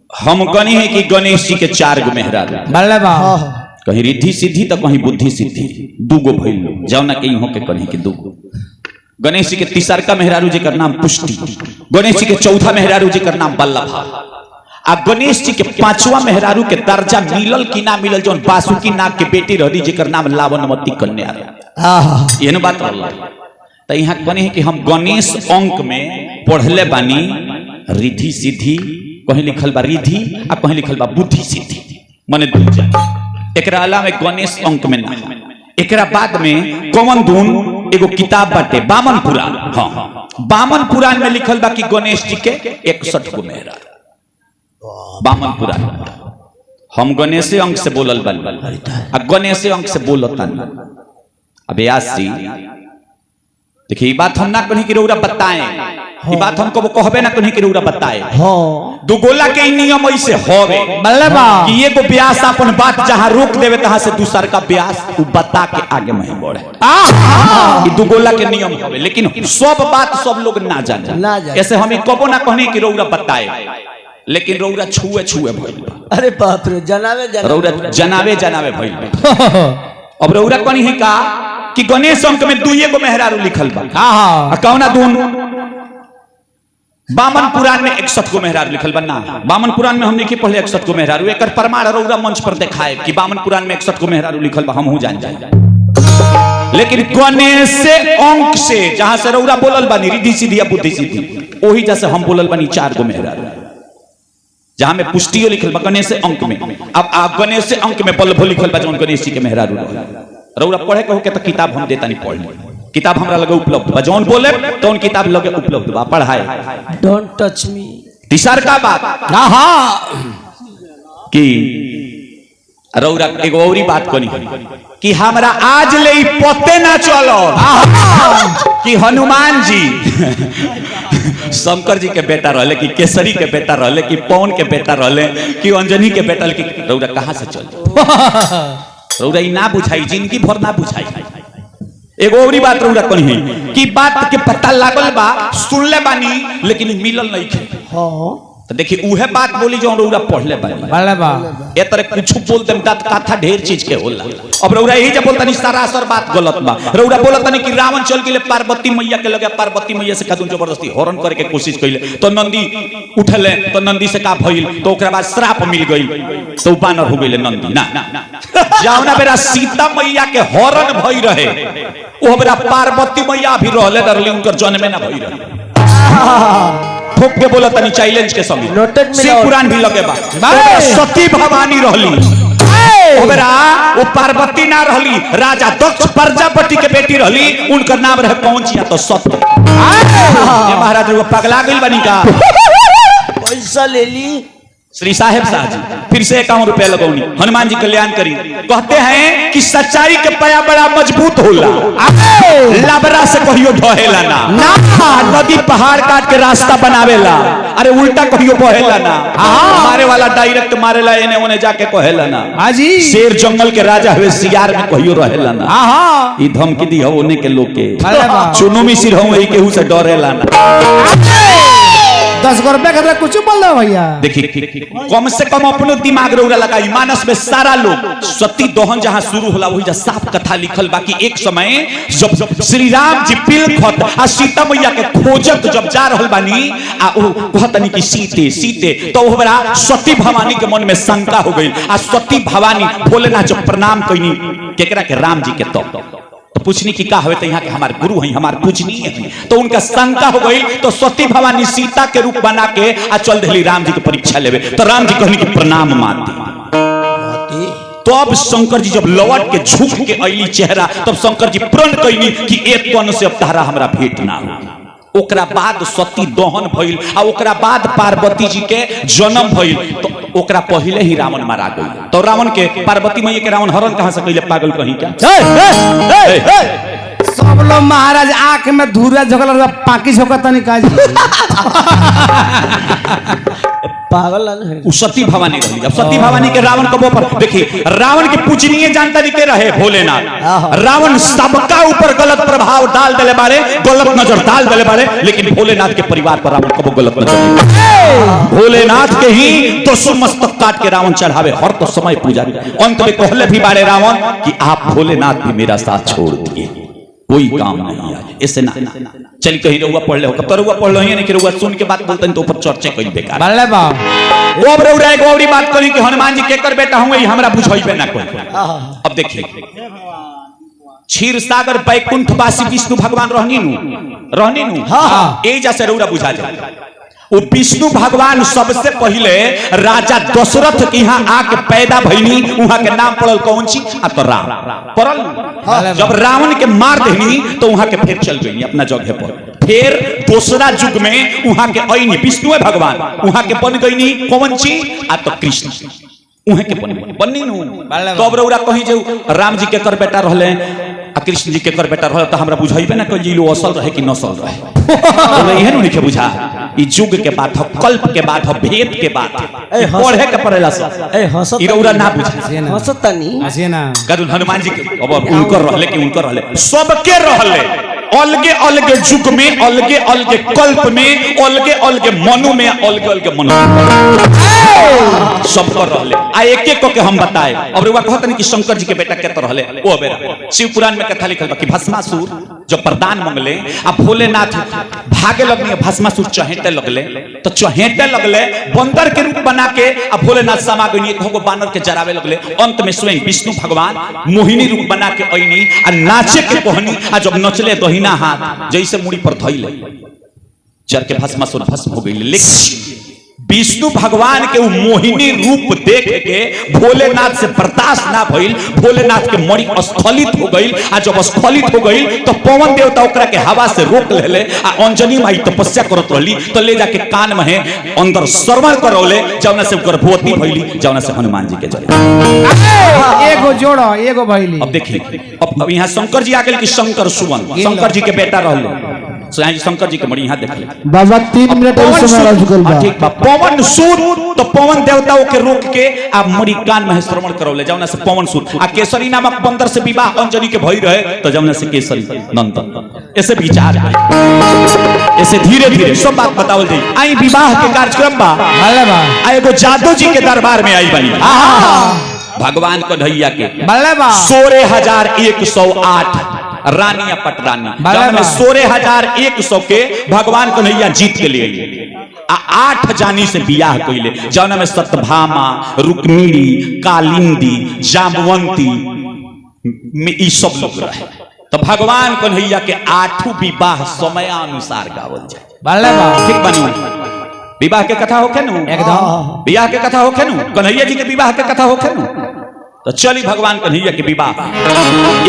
हम गणी है कि गणेश जी के 4 गो मेहरारू कहीं रिद्धि सिद्धि तो कहीं बुद्धि सिद्धि दूगो भइल जाओ ना कहीं हो के कहीं के दूगो। गणेश जी के 3रका मेहरारू जी का नाम पुष्टि, गणेश जी के 4था मेहरारू जी का नाम बल्लभा, आ गणेश जी के 5वां मेहरारू के दर्जा मिलल कि ना मिलल जौन बासुकी नाग के बेटी रहती जेकर नाम लावणवती कन्या रहे। एहन बात रहला तो यहाँ कने है कि हम गणेश अंक में पढ़ले बानी रिद्धि सिद्धि, कहीं लिखल बा रिद्धि आ कहीं लिखल बा बुद्धि सिद्धि माने दूजा। एकरा अलावा गणेश अंक में ना। एकरा बाद में कौन दून एगो किताब बाटे बामन पुराण। हाँ, बामन पुराण में लिखल बा कि गणेश जी के 61 गो मेहरारू। बामन पुराण हम गणेश अंक से बोलल बानी आ गणेश अंक से बोलतानी। अब व्यास जी देखिए बात हम ना कहीं कि रौरा बताएं, ये बात हमको कहबे ना कहीं कि रौरा बताएं। दुगोला के नियम ऐसे होवे कि एगो व्यास अपन बात जहां रोक देवे तहां से दूसर का व्यास उ बता के आगे नहीं बढ़े। ये दुगोला के नियम होवे, लेकिन सब बात सब लोग ना जाने। ऐसे हम कबो ना कहनी कि रौरा बताए, लेकिन रौरा छुए छुए भइल। अरे बाप रे, रौरा जनावे भइल। अब रौरा कनी है का कि गणेश अंक में 2 गो मेहरारू लिखल बा। कौना दून बामन पुराण में 61 गो मेहरारू लिखल बा ना। बामन पुराण में हमने की पढ़ले 61 गो मेहरारू, एकर प्रमाण रौरा मंच पर दिखाए कि बामन पुराण में 61 गो मेहरारू लिखल बा, हमहू जान जाए। लेकिन गणेश से अंक से जहां से रौरा बोलल बानी रिद्धि सिद्धि या बुद्धि सिद्धि, ओही जैसे हम बोलल बानी 4 गो मेहरारू, जहां में पुष्टियो लिखल बा गणेश अंक में। अब गणेश से अंक में बल्लभो लिखल बा जौन गणेश जी के मेहरारू रौरा पढ़े कहो के तो किताब हम देता नहीं पढ़ ली। किताब हमरा लगे उपलब्ध बा, जौन बोले तो उन किताब लगे उपलब्ध बा, पढ़ाए। Don't touch me. 3रका बात कि रौरा एगो औरी बात कनी कि हमरा आज ले पते ना चलो कि हनुमान जी शंकर जी के बेटा रहले कि केसरी के बेटा रहले कि पवन के बेटा रहले कि अंजनी के बेटा, कि रौरा कहां से चल रौरा ना बुझाई, जिंदगी भर ना बुझाई। एगो औरी बात रौरा कही है कि बात के पता लागल बा, सुनले बानी लेकिन मिलल नहीं थे। तो देखिए उहे बात बोली जो रौरा पढ़ले बानी। ए तरह कुछ बोल देम तात कथा ढेर चीज के होला। अब रौरा यही जब बोलतनी सरासर बात गलत बा। रौरा बोलतनी कि रावण चल गेले पार्वती मैया के लगे, पार्वती मैया से कदम जबरदस्ती हरण करे के कोशिश कइले तो नंदी उठले, तो नंदी से का भइल, तो ओकरा बाद श्राप मिल गइल तो बानर हो गइले नंदी ना। जावना बेरा सीता मैया के हरण भई रहे ओ बेरा पार्वती मैया भी रहले डरली, उनकर जन्म में ना भई रहे। ठोक के बोला तनी चैलेंज के समय शिव पुराण भी लगे बा। सती भवानी रहली ओबरा, वो पार्वती ना रहली, राजा दक्ष प्रजापति के बेटी रहली, उनकर नाम रहे कौन चिया तो सती। महाराज वो पगला गइल बनी का पैसा ले ली श्री साहेब साहब जी फिर से 51 रुपया लगौनी। हनुमान जी कल्याण करी। कहते हैं कि सच्चाई के पाया बड़ा मजबूत होला, लबरा से कहियो ढहेला ना। नदी पहाड़ काट के रास्ता बनावेला, अरे उल्टा कहियो बहेला ना। मारे वाला डायरेक्ट मारेला, एने ओने जाके कहेला ना। शेर जंगल के राजा हुए, सियार में कहियो रहेला ना। ई धमकी दी हो ओने के लोग के, चुनु मिसिर हो एही केहू से डरेला ना। 10 रुपया का कुछ बोल रहा भैया। देखिए कम से कम अपनो दिमाग रौरा लगाई। मानस में सारा लोग सती दहन जहां शुरू होला वही साफ कथा लिखल बाकी एक समय जब श्री राम जी पिलखत आ सीता मैया के खोजत जब जा रहल बानी आ ओ कहतनी कि सीते सीते, तो ओहरा सती भवानी के मन में शंका हो गई। आ सती भवानी भोलेनाथ जब प्रणाम कइनी केकरा के राम जी के, तो पूछनी कि का हवे, तो यहाँ के हमारे गुरु हैं, हमारे पूजनीय हैं। तो उनका शंका हो गई, तो सती भवानी सीता के रूप बना के आ चल दिली राम जी की परीक्षा लेवे। तो राम जी कहनी कि प्रणाम माती। तो अब शंकर जी जब लौट के झुक के अली चेहरा, तब शंकर जी प्रण कइनी कि एक कण से अब तारा हमरा भेंट ना हो। ओकरा बाद सती दहन भइल आ ओकरा बाद पार्वती जी के जन्म भइल। तो ओकरा पहले ही रावण मारा गई। तो रावण के पार्वती मैया के रावण हरण कहां से कइले, पागल कहीं क्या? सब लोग महाराज आंख में धूरा झोकल पाकी झोकत नहीं काज। पागल है उ सती भवानी रही। अब सती भवानी के रावण कबो पर देखिए, रावण के पूजनीय जानकारी के रहे भोलेनाथ। रावण सबका ऊपर गलत प्रभाव डाल देले बारे, गलत नजर डाल देले बारे, लेकिन भोलेनाथ के परिवार पर रावण कबो गलत नजर नहीं। भोलेनाथ के ही तो मस्तक काट के रावण चढ़ावे हर तो समय पूजा। अंत में कहले भी बारे रावण कि आप भोलेनाथ भी मेरा साथ छोड़ दिए, कोई काम नहीं आज ऐसे ना। चल कहीं रहुआ पढ़ ले हो, कब तो रहुआ पढ़ लो ही नहीं कि रहुआ सुन के बात बोलते हैं तो ऊपर चर्चा कहीं बेकार। बल्ले बा वो अब रहुआ एक और बात करी कि हनुमान जी केकर बेटा होंगे, ये हमरा बुझाइबे ना कोई। अब देखिए, क्षीर सागर बैकुंठ वासी विष्णु भगवान रहनी नु हां ए जैसे रहुआ बुझा जाए। वो विष्णु भगवान सबसे पहले राजा दशरथ के यहाँ आके पैदा भईनी, वहां के नाम पड़ल कौन सी तो राम पड़ल। जब रावण के मार देनी तो वहां के फिर चल गई अपना जगह पर। फिर दूसरा युग में वहां के अइनी विष्णु भगवान, वहां के बन गई कौन सी तो कृष्ण, वहां के बनी नु। तो अब रउरा कहीं जो राम जी के कर बेटा रहले आ कृष्ण जी के कर बेटा रहले तो हमरा बुझाइबे ना कोई लो असल रहे कि नसल रहे। तो इहे नु नहीं बुझा, ई युग के बात है, कल्प के बात है, भेद के बात है, पढ़े के पड़ेला सब। ए हंसत ई रउरा ना बुझा, हंसत तनी हंसिए ना करू हनुमान जी के अब उनकर रहले कि उनकर रहले, सबके रहले अलगे अलगे युग में, अलगे अलगे कल्प में, अलगे अलगे मनु में, अलगे अलगे मनु सब कर रहले। आ एक एक के हम बताए। अब रउआ कहत नहीं कि शंकर जी के बेटा के तो रहले, ओ बेरा शिव पुराण में कथा लिखल बा कि भस्मासुर जब वरदान मांगले आ भोलेनाथ भागे लगने, भस्मासुर चहेटे लगले तो चहेटे लगले बंदर के रूप बना के आ भोलेनाथ समा गइनी, एगो बानर के जरावे लगले। अंत में स्वयं विष्णु भगवान मोहिनी रूप बना के अइनी आ नाचे के कहनी, आ जब नचले दहिना हाथ जैसे मुड़ी पर धइले जर के भस्मासुर भस्म हो गइले। लेकिन विष्णु भगवान के वो मोहिनी रूप देख के भोलेनाथ से बर्दाश्त ना भइल, भोलेनाथ के मणि स्खलित हो गइल। आ जब स्खलित हो गइल तो पवन देवता ओकरा के हवा से रोक लेले आ अंजनी माई तपस्या करत रहली तो ले जाके कान में अंदर श्रवण करौले, जौना से गर्भवती भइली, जौना से हनुमान जी के जन्म एगो जोड़ो एगो भइली। अब देखिए, अब यहाँ शंकर जी आ गेल कि शंकर सुवन, शंकर जी के बेटा रहले। शंकर जी के मणि यहाँ देख ले बाबा 3 मिनट और समय रह चुकल बा। ठीक बा, पवन सूत तो पवन देवताओं के रोक के आ मणि कान में श्रवण करौले, जौना से पवन सूत आ केसरी नामक बंदर से विवाह अंजनी के भई रहे तो जौना से केसरी नंदन। ऐसे विचार ऐसे धीरे धीरे सब बात बतावल जाई। आई विवाह के कार्यक्रम बा, आ एगो जादू जी के दरबार में आई बनी भगवान कन्हैया के 16,108 रानी पटरानी, में 16,100 के भगवान कन्हैया जीत के लिए आ 8 जानी से बियाह कइले, जौना में सतभामा, रुक्मिणी, कालिंदी, जामवंती ई सब लोग रहे। तो भगवान कन्हैया के 8 विवाह समयानुसार गावल जाए। ठीक बनी विवाह के कथा होखे नु, एकदम विवाह के कथा होखे नु, कन्हैया जी के विवाह के कथा होखे नु। तो चली भगवान कन्हैया के विवाह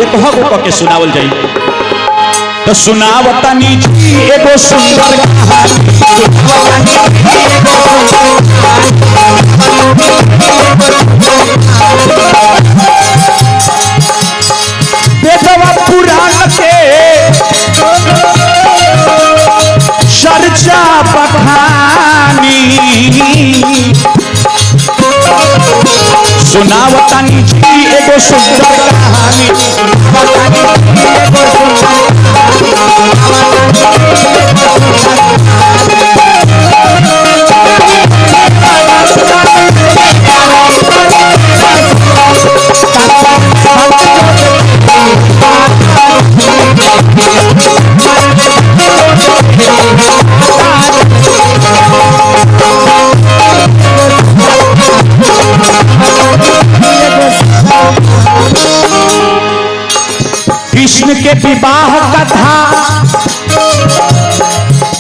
एक हो के सुनावल जाई। तो सुनावतनी एगो सुंदर बेदवा पुराण के चर्चा बखानी, सुनावतनी एगो सुंदर कहानी, कृष्ण के विवाह कथा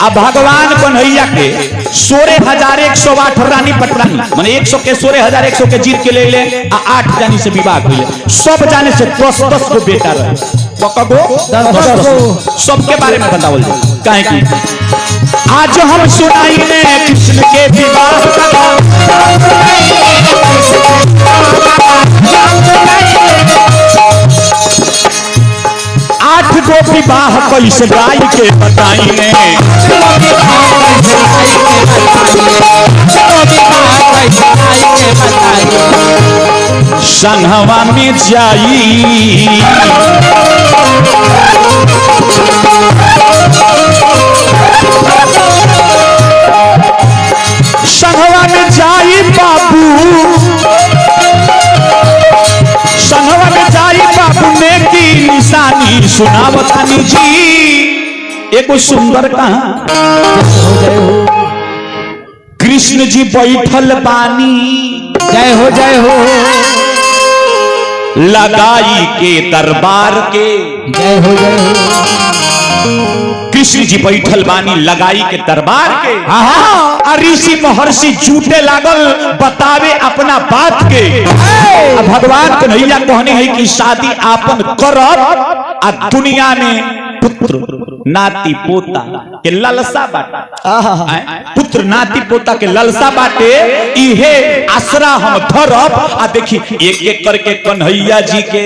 अब भगवान कन्हैया के 16,108 रानी पटरानी माने 100 के 16,100 के जीत के ले आ 8 जानी से विवाह कइले। सब जाने से 10-10 को बेटा रहे, ककगो 10 सबके बारे में बतावल जाए। काहे कि आज हम सुनाइले कृष्ण के विवाह कथा, 8 गो विवाह कैसे गाय के बताइए। संघवा में जाई संघवा में जाई बाबू संघवा में जाई बाबू ने की निशानी सुनावतानी जी एक सुंदर कहानी कृष्ण जी बैठल बानी जय हो लगाई के दरबार के जय हो कृष्ण जी बैठल बानी लगाई के दरबार के ऋषि महर्षि झूठे लागल बतावे अपना बात के भगवान कन्हैया कहने है कि शादी आपन करब आ दुनिया में पुत्र नाती पोता के ललसा बाटे पुत्र नाती पोता के ललसा बाटे इहे आसरा हम धरब आ देखी एक एक करके कन्हैया जी के